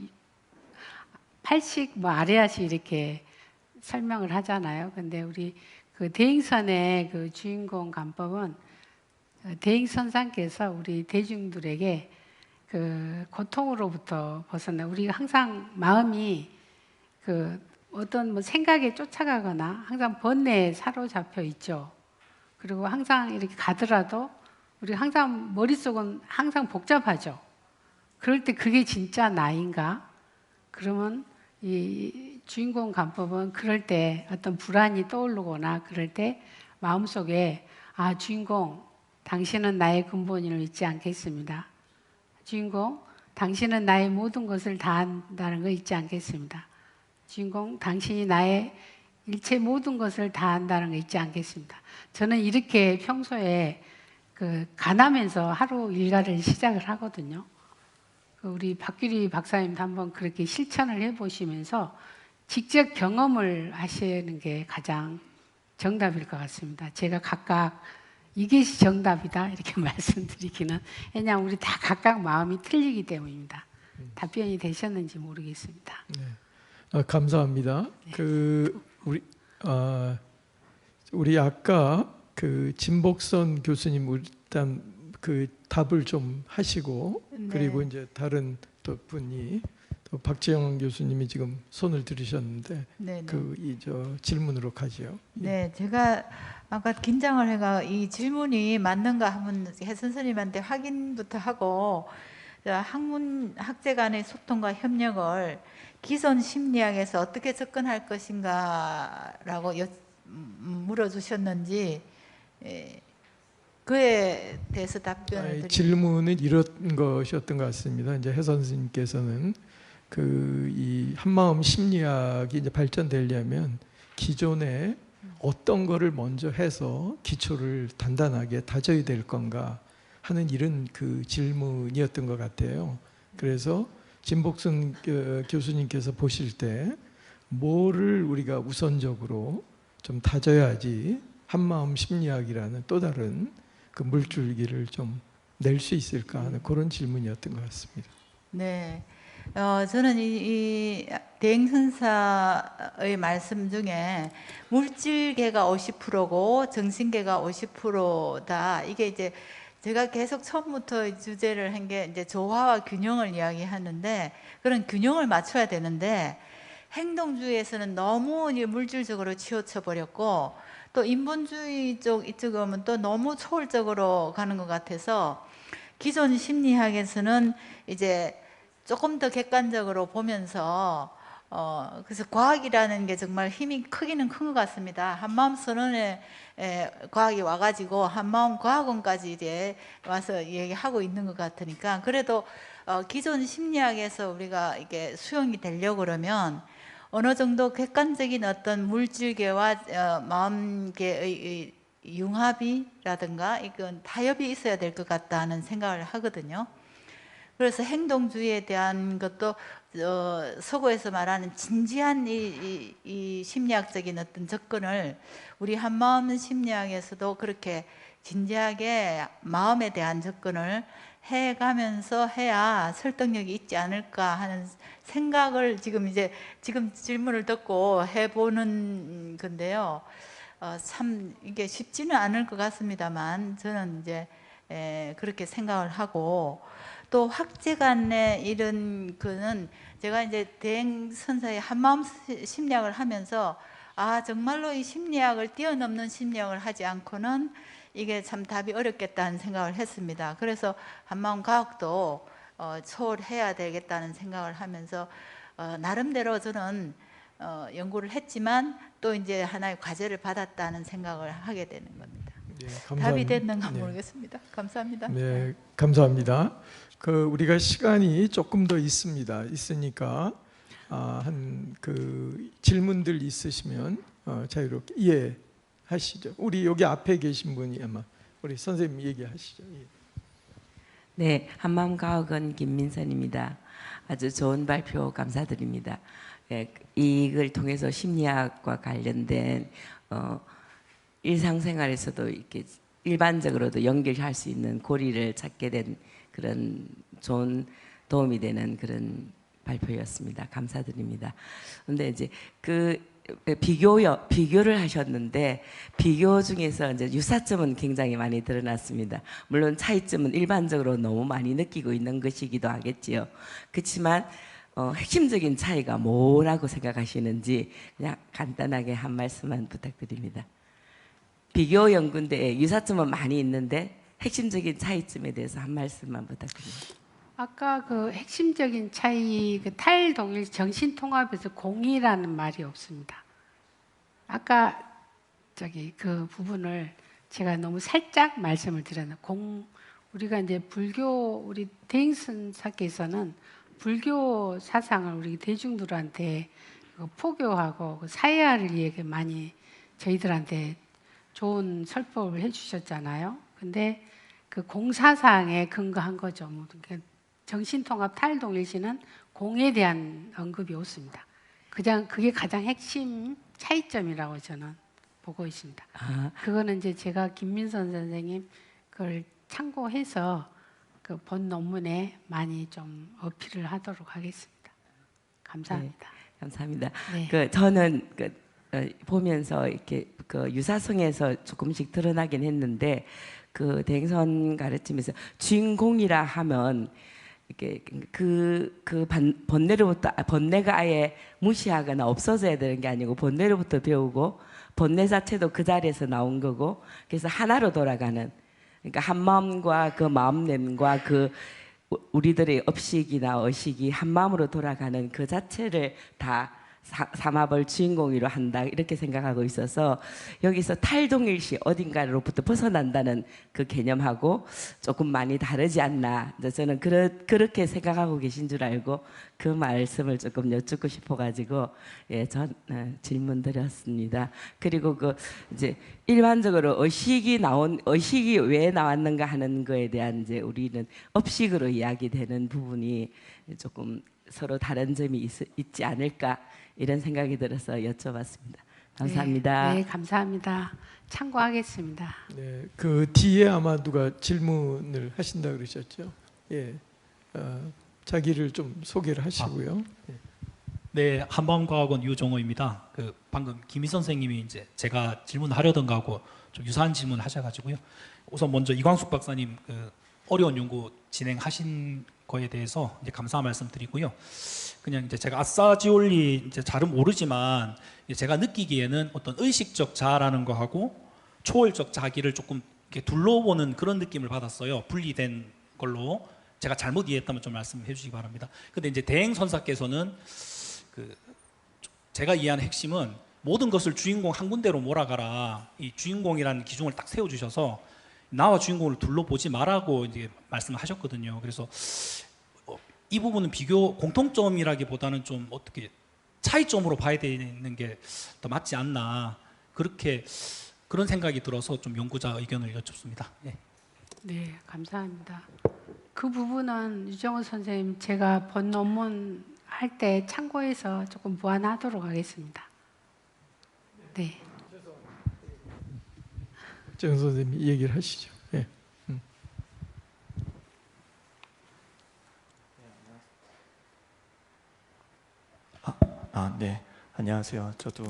팔식, 뭐 아레아식 이렇게 설명을 하잖아요. 근데 우리 그 대행선의 그 주인공 간법은 대행선상께서 우리 대중들에게 그 고통으로부터 벗어나 우리가 항상 마음이 그 어떤 뭐 생각에 쫓아가거나 항상 번뇌에 사로잡혀 있죠. 그리고 항상 이렇게 가더라도 우리 항상 머릿속은 항상 복잡하죠. 그럴 때 그게 진짜 나인가? 그러면 이 주인공 간법은 그럴 때 어떤 불안이 떠오르거나 그럴 때 마음속에 주인공 당신은 나의 근본인을 잊지 않겠습니다. 주인공 당신은 나의 모든 것을 다 한다는 거 잊지 않겠습니다. 주인공 당신이 나의 일체 모든 것을 다 한다는 거 잊지 않겠습니다. 저는 이렇게 평소에 그 가나면서 하루 일과를 시작을 하거든요. 우리 박규리 박사님도 한번 그렇게 실천을 해보시면서 직접 경험을 하시는 게 가장 정답일 것 같습니다. 제가 각각 이게 정답이다 이렇게 말씀드리기는 왜냐하면 우리 다 각각 마음이 틀리기 때문입니다. 답변이 되셨는지 모르겠습니다. 네. 감사합니다. 네. 우리 아까 그 진복선 교수님 일단 그 답을 좀 하시고 네. 그리고 이제 다른 또 분이 또 박재영 교수님이 지금 손을 들으셨는데 네, 저 질문으로 가죠. 네, 제가 아까 긴장을 해가 이 질문이 맞는가 한번 해 선생님한테 확인부터 하고 학문 학제 간의 소통과 협력을 기존 심리학에서 어떻게 접근할 것인가라고 물어주셨는지 그에 대해서 답변을 드리겠습니다. 질문은 이런 것이었던 것 같습니다. 이제 해 선생님께서는 이 한마음 심리학이 이제 발전되려면 기존에 어떤 거를 먼저 해서 기초를 단단하게 다져야 될 건가 하는 이런 그 질문이었던 것 같아요. 그래서 진복순 교수님께서 보실 때 뭐를 우리가 우선적으로 좀 다져야지 한마음 심리학이라는 또 다른 그 물줄기를 좀 낼 수 있을까 하는 그런 질문이었던 것 같습니다. 네, 저는 이 대행선사의 말씀 중에 물질계가 50%고 정신계가 50%다. 이게 이제 제가 계속 처음부터 주제를 한 게 이제 조화와 균형을 이야기하는데 그런 균형을 맞춰야 되는데 행동주의에서는 너무 물질적으로 치우쳐 버렸고 또 인본주의 이쪽에 오면 또 너무 초월적으로 가는 것 같아서 기존 심리학에서는 이제 조금 더 객관적으로 보면서 그래서 과학이라는 게 정말 힘이 크기는 큰 것 같습니다. 한마음 선언에 과학이 와가지고 한마음 과학원까지 이제 와서 얘기하고 있는 것 같으니까 그래도 기존 심리학에서 우리가 이게 수용이 되려고 그러면 어느 정도 객관적인 어떤 물질계와 마음계의 융합이라든가 이건 타협이 있어야 될 것 같다는 생각을 하거든요. 그래서 행동주의에 대한 것도 서구에서 말하는 진지한 이 심리학적인 어떤 접근을 우리 한마음 심리학에서도 그렇게 진지하게 마음에 대한 접근을 해가면서 해야 설득력이 있지 않을까 하는 생각을 지금 질문을 듣고 해보는 건데요. 참 이게 쉽지는 않을 것 같습니다만 저는 이제 그렇게 생각을 하고, 또 학제간의 이런 거는 제가 이제 대행 선사의 한마음 심리학을 하면서 정말로 이 심리학을 뛰어넘는 심리학을 하지 않고는 이게 참 답이 어렵겠다는 생각을 했습니다. 그래서 한마음 과학도 초월해야 되겠다는 생각을 하면서 나름대로 저는 연구를 했지만 또 이제 하나의 과제를 받았다는 생각을 하게 되는 겁니다. 네, 답이 됐는가 네. 모르겠습니다. 감사합니다. 네, 감사합니다. 우리가 시간이 조금 더 있으니까 한 질문들 있으시면 자유롭게 이해하시죠. 우리 여기 앞에 계신 분이 아마 우리 선생님 얘기하시죠. 예. 네, 한마음과학원 김민선입니다. 아주 좋은 발표 감사드립니다. 이걸 통해서 심리학과 관련된 일상생활에서도 이렇게 일반적으로도 연결할 수 있는 고리를 찾게 된 그런 좋은 도움이 되는 그런 발표였습니다. 감사드립니다. 근데 이제 비교를 하셨는데 비교 중에서 이제 유사점은 굉장히 많이 드러났습니다. 물론 차이점은 일반적으로 너무 많이 느끼고 있는 것이기도 하겠지요. 그렇지만 핵심적인 차이가 뭐라고 생각하시는지 그냥 간단하게 한 말씀만 부탁드립니다. 비교 연구인데 유사점은 많이 있는데 핵심적인 차이점에 대해서 한 말씀만 부탁드립니다. 아까 핵심적인 차이, 탈동일 정신통합에서 공이라는 말이 없습니다. 아까 그 부분을 제가 너무 살짝 말씀을 드렸는데, 우리가 이제 우리 대행선사께서는 불교 사상을 우리 대중들한테 포교하고 사회화를 위해 많이 저희들한테 좋은 설법을 해주셨잖아요. 근데 공사상에 근거한 거죠. 정신통합 탈동일시는 공에 대한 언급이 없습니다. 그게 가장 핵심 차이점이라고 저는 보고 있습니다. 그거는 이제 제가 김민선 선생님 그걸 참고해서 본 논문에 많이 좀 어필을 하도록 하겠습니다. 감사합니다. 네, 감사합니다. 네. 저는 보면서 이렇게 유사성에서 조금씩 드러나긴 했는데 대행선 가르침에서 주인공이라 하면 이렇게 번뇌가 아예 무시하거나 없어져야 되는 게 아니고 번뇌로부터 배우고 번뇌 자체도 그 자리에서 나온 거고, 그래서 하나로 돌아가는, 그러니까 한 마음과 그 마음냄과 우리들의 업식이나 의식이 한 마음으로 돌아가는 그 자체를 다 삼합을 주인공으로 한다, 이렇게 생각하고 있어서 여기서 탈동일시 어딘가로부터 벗어난다는 그 개념하고 조금 많이 다르지 않나, 저는 그렇게 생각하고 계신 줄 알고 그 말씀을 조금 여쭙고 싶어가지고 질문 드렸습니다. 그리고 이제 일반적으로 의식이 왜 나왔는가 하는 거에 대한 이제 우리는 업식으로 이야기되는 부분이 조금 서로 다른 점이 있지 않을까, 이런 생각이 들어서 여쭤봤습니다. 감사합니다. 네, 감사합니다. 참고하겠습니다. 네, 뒤에 아마 누가 질문을 하신다 그러셨죠? 예, 자기를 좀 소개를 하시고요. 네, 한마음과학원 유종호입니다. 방금 김희 선생님이 이제 제가 질문하려던 거하고 좀 유사한 질문 하셔가지고요. 우선 먼저 이광숙 박사님 어려운 연구 진행하신 거에 대해서 이제 감사 말씀드리고요. 그냥 이제 제가 아싸지올리 이제 잘은 모르지만 제가 느끼기에는 어떤 의식적 자아라는 거하고 초월적 자기를 조금 이렇게 둘러보는 그런 느낌을 받았어요. 분리된 걸로. 제가 잘못 이해했다면 좀 말씀해 주시기 바랍니다. 근데 이제 대행선사께서는 제가 이해하는 핵심은 모든 것을 주인공 한 군데로 몰아가라, 이 주인공이라는 기준을 딱 세워주셔서 나와 주인공을 둘러보지 말라고 이제 말씀하셨거든요. 그래서 이 부분은 공통점이라기보다는 좀 어떻게 차이점으로 봐야 되는 게 더 맞지 않나, 그런 생각이 들어서 좀 연구자 의견을 여쭙습니다. 네. 네, 감사합니다. 그 부분은 유정호 선생님 제가 본 논문 할 때 참고해서 조금 보완하도록 하겠습니다. 네. 정 선생님이 얘기를 하시죠. 예. 네. 안녕하세요. 저도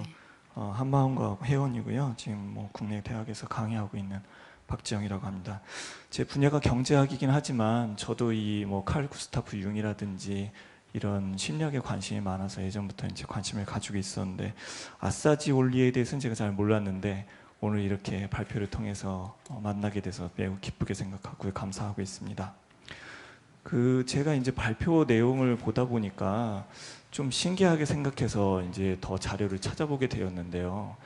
한마음과 회원이고요. 지금 뭐 국내 대학에서 강의하고 있는 박지영이라고 합니다. 제 분야가 경제학이긴 하지만 저도 이 뭐 칼 구스타프 융이라든지 이런 심리학에 관심이 많아서 예전부터 이제 관심을 가지고 있었는데 아사지올리에 대해서는 제가 잘 몰랐는데 오늘 이렇게 발표를 통해서 만나게 돼서 매우 기쁘게 생각하고 감사하고 있습니다. 제가 이제 발표 내용을 보다 보니까 좀 신기하게 생각해서 이제 더 자료를 찾아보게 되었는데요.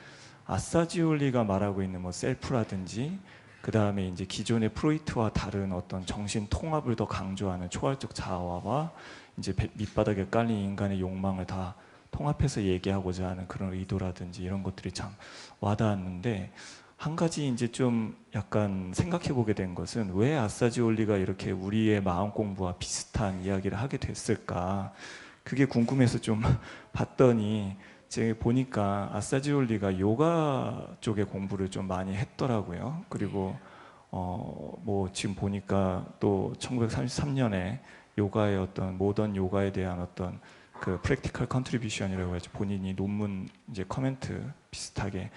아사지올리가 말하고 있는 뭐 셀프라든지 그 다음에 이제 기존의 프로이트와 다른 어떤 정신 통합을 더 강조하는 초월적 자아와 이제 밑바닥에 깔린 인간의 욕망을 다 통합해서 얘기하고자 하는 그런 의도라든지 이런 것들이 참 와닿았는데 한 가지 이제 좀 약간 생각해 보게 된 것은 왜 아사지올리가 이렇게 우리의 마음 공부와 비슷한 이야기를 하게 됐을까? 그게 궁금해서 좀 봤더니 제가 보니까 아사지올리가 요가 쪽의 공부를 좀 많이 했더라고요. 그리고 뭐 지금 보니까 또 1933년에 요가의 어떤 모던 요가에 대한 어떤 그 프랙티컬 컨트리뷰션이라고 해서 본인이 논문 이제 커멘트 비슷하게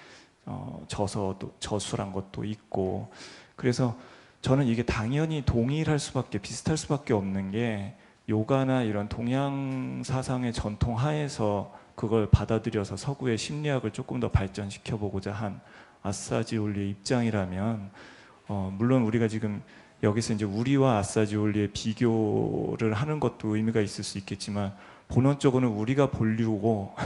저술한 것도 있고 그래서 저는 이게 당연히 동일할 수밖에 비슷할 수밖에 없는 게 요가나 이런 동양 사상의 전통 하에서 그걸 받아들여서 서구의 심리학을 조금 더 발전시켜 보고자 한 아사지올리의 입장이라면 물론 우리가 지금 여기서 이제 우리와 아사지올리의 비교를 하는 것도 의미가 있을 수 있겠지만 본원적으로는 우리가 본류고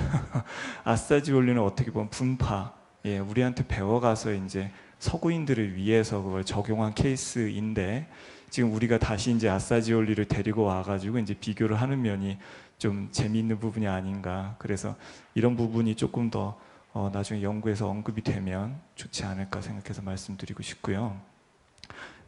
아사지올리는 어떻게 보면 분파, 예, 우리한테 배워가서 이제 서구인들을 위해서 그걸 적용한 케이스인데 지금 우리가 다시 이제 아사지올리를 데리고 와가지고 이제 비교를 하는 면이 좀 재미있는 부분이 아닌가. 그래서 이런 부분이 조금 더 나중에 연구에서 언급이 되면 좋지 않을까 생각해서 말씀드리고 싶고요.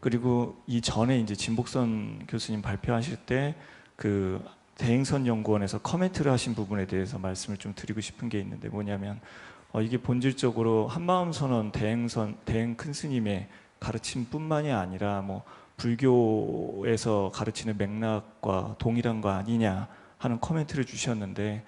그리고 이전에 이제 진복선 교수님 발표하실 때 그 대행선 연구원에서 커멘트를 하신 부분에 대해서 말씀을 좀 드리고 싶은 게 있는데 뭐냐면 이게 본질적으로 한마음 선언 대행 큰 스님의 가르침뿐만이 아니라 뭐 불교에서 가르치는 맥락과 동일한 거 아니냐 하는 코멘트를 주셨는데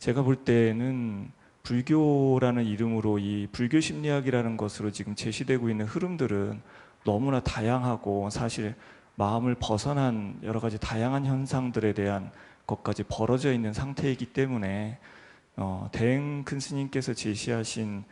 제가 볼 때는 불교라는 이름으로 이 불교 심리학이라는 것으로 지금 제시되고 있는 흐름들은 너무나 다양하고 사실 마음을 벗어난 여러 가지 다양한 현상들에 대한 것까지 벌어져 있는 상태이기 때문에 대행 큰 스님께서 제시하신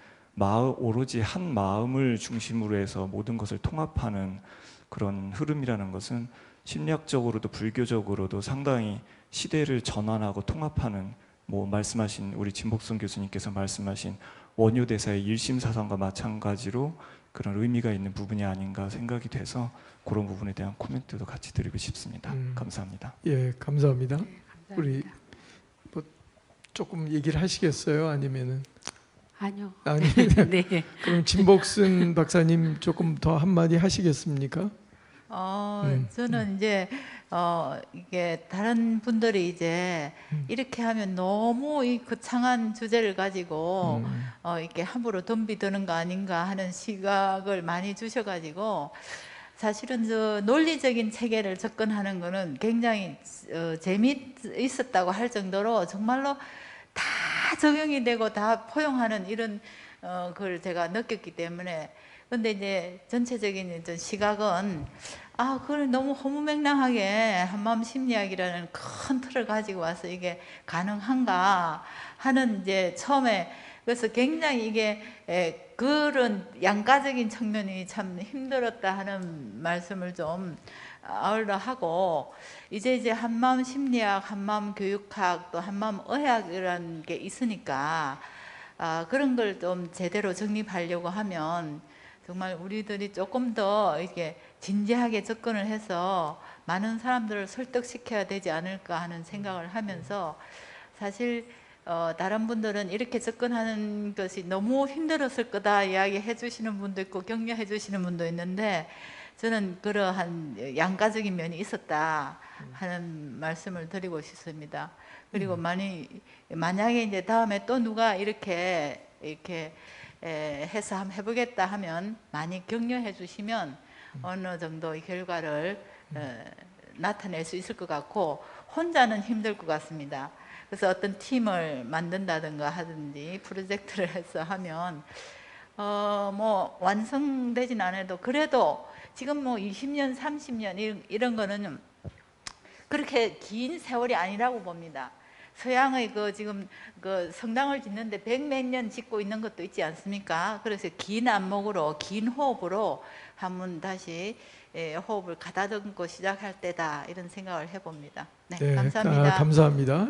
오로지 한 마음을 중심으로 해서 모든 것을 통합하는 그런 흐름이라는 것은 심리학적으로도 불교적으로도 상당히 시대를 전환하고 통합하는 뭐 말씀하신 우리 진복선 교수님께서 말씀하신 원효대사의 일심사상과 마찬가지로 그런 의미가 있는 부분이 아닌가 생각이 돼서 그런 부분에 대한 코멘트도 같이 드리고 싶습니다. 감사합니다. 예, 감사합니다. 감사합니다. 우리 뭐 조금 얘기를 하시겠어요? 아니면은 아니요. 아니 네. 그럼 진복순 박사님 조금 더 한마디 하시겠습니까? 저는 이제 이게 다른 분들이 이제 이렇게 하면 너무 이 거창한 주제를 가지고 이렇게 함부로 덤비드는 거 아닌가 하는 시각을 많이 주셔가지고 사실은 저 논리적인 체계를 접근하는 거는 굉장히 재미있었다고 할 정도로 정말로 다 적용이 되고 다 포용하는 이런 걸 제가 느꼈기 때문에 근데 이제 전체적인 어떤 시각은 그걸 너무 허무맹랑하게 한마음 심리학이라는 큰 틀을 가지고 와서 이게 가능한가 하는 이제 처음에 그래서 굉장히 이게 그런 양가적인 측면이 참 힘들었다 하는 말씀을 좀 아울러 하고 이제 한마음 심리학, 한마음 교육학 또 한마음 의학이라는 게 있으니까 그런 걸 좀 제대로 정립하려고 하면 정말 우리들이 조금 더 이렇게 진지하게 접근을 해서 많은 사람들을 설득시켜야 되지 않을까 하는 생각을 하면서 사실 다른 분들은 이렇게 접근하는 것이 너무 힘들었을 거다 이야기해 주시는 분도 있고 격려해 주시는 분도 있는데 저는 그러한 양가적인 면이 있었다 하는 말씀을 드리고 싶습니다. 그리고 만약에 이제 다음에 또 누가 이렇게 해서 한번 해보겠다 하면 많이 격려해 주시면 어느 정도의 결과를 나타낼 수 있을 것 같고, 혼자는 힘들 것 같습니다. 그래서 어떤 팀을 만든다든가 하든지 프로젝트를 해서 하면 뭐 완성되진 않아도 그래도 지금 뭐 20년, 30년 이런 거는 그렇게 긴 세월이 아니라고 봅니다. 서양의 지금 성당을 짓는데 100몇 년 짓고 있는 것도 있지 않습니까? 그래서 긴 안목으로, 긴 호흡으로 한번 다시 호흡을 가다듬고 시작할 때다, 이런 생각을 해봅니다. 네, 감사합니다. 감사합니다.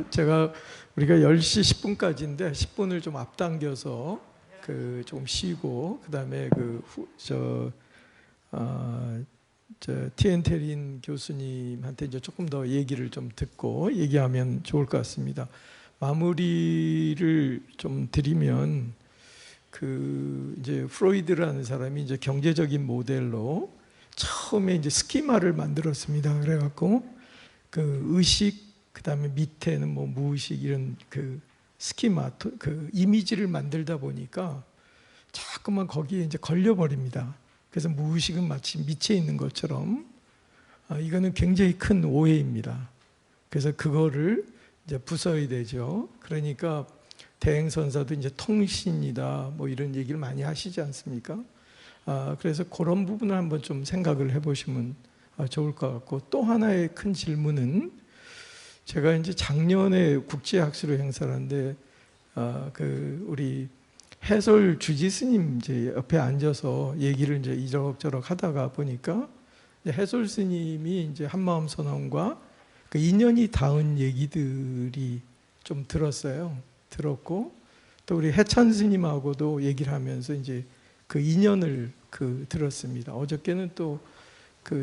우리가 10시 10분까지인데 10분을 좀 앞당겨서 좀 쉬고, 그다음에 티엔테린 교수님한테 이제 조금 더 얘기를 좀 듣고 얘기하면 좋을 것 같습니다. 마무리를 좀 드리면, 이제 프로이드라는 사람이 이제 경제적인 모델로 처음에 이제 스키마를 만들었습니다. 그래갖고 의식, 그다음에 밑에는 뭐 무의식, 이런 스키마, 이미지를 만들다 보니까 자꾸만 거기에 이제 걸려버립니다. 그래서 무의식은 마치 밑에 있는 것처럼, 이거는 굉장히 큰 오해입니다. 그래서 그거를 이제 부숴야 되죠. 그러니까 대행선사도 이제 통신이다, 뭐 이런 얘기를 많이 하시지 않습니까? 그래서 그런 부분을 한번 좀 생각을 해보시면 좋을 것 같고, 또 하나의 큰 질문은, 제가 이제 작년에 국제학술회 행사를 하는데 우리 해설 주지 스님 이제 옆에 앉아서 얘기를 이제 이저럭저럭 하다가 보니까 해설 스님이 이제 한마음 선언과 인연이 닿은 얘기들이 좀 들었고, 또 우리 해찬 스님하고도 얘기를 하면서 이제 인연을 들었습니다. 어저께는 또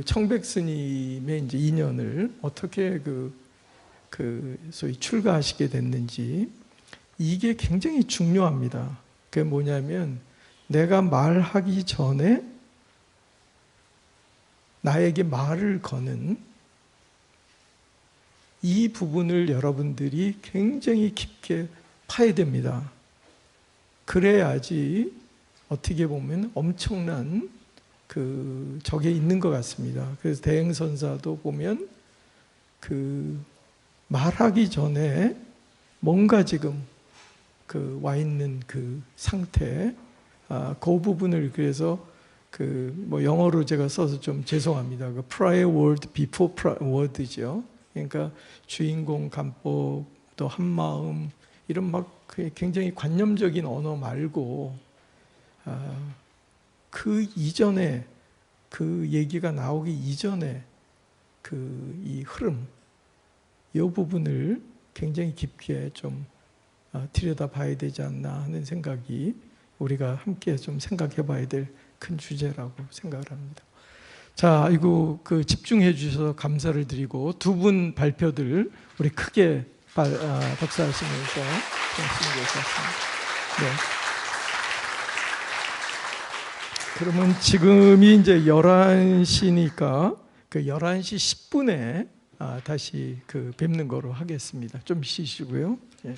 청백 스님의 이제 인연을 어떻게 소위 출가하시게 됐는지, 이게 굉장히 중요합니다. 그게 뭐냐면, 내가 말하기 전에 나에게 말을 거는 이 부분을 여러분들이 굉장히 깊게 파야 됩니다. 그래야지 어떻게 보면 엄청난 적에 있는 것 같습니다. 그래서 대행선사도 보면 말하기 전에 뭔가 지금 와 있는 상태, 그 부분을, 그래서 뭐 영어로 제가 써서 좀 죄송합니다. prior word before word죠. 그러니까 주인공, 간법, 또 한마음, 이런 굉장히 관념적인 언어 말고 이전에 얘기가 나오기 이전에 이 흐름, 이 부분을 굉장히 깊게 좀 들여다봐야 되지 않나 하는 생각이, 우리가 함께 좀 생각해 봐야 될 큰 주제라고 생각을 합니다. 자, 이거 집중해 주셔서 감사를 드리고, 두 분 발표들 우리 크게 박수하시면서 했으면 좋겠습니다. 네. 그러면 지금이 이제 11시니까 11시 10분에 다시 뵙는 거로 하겠습니다. 좀 쉬시고요. 예.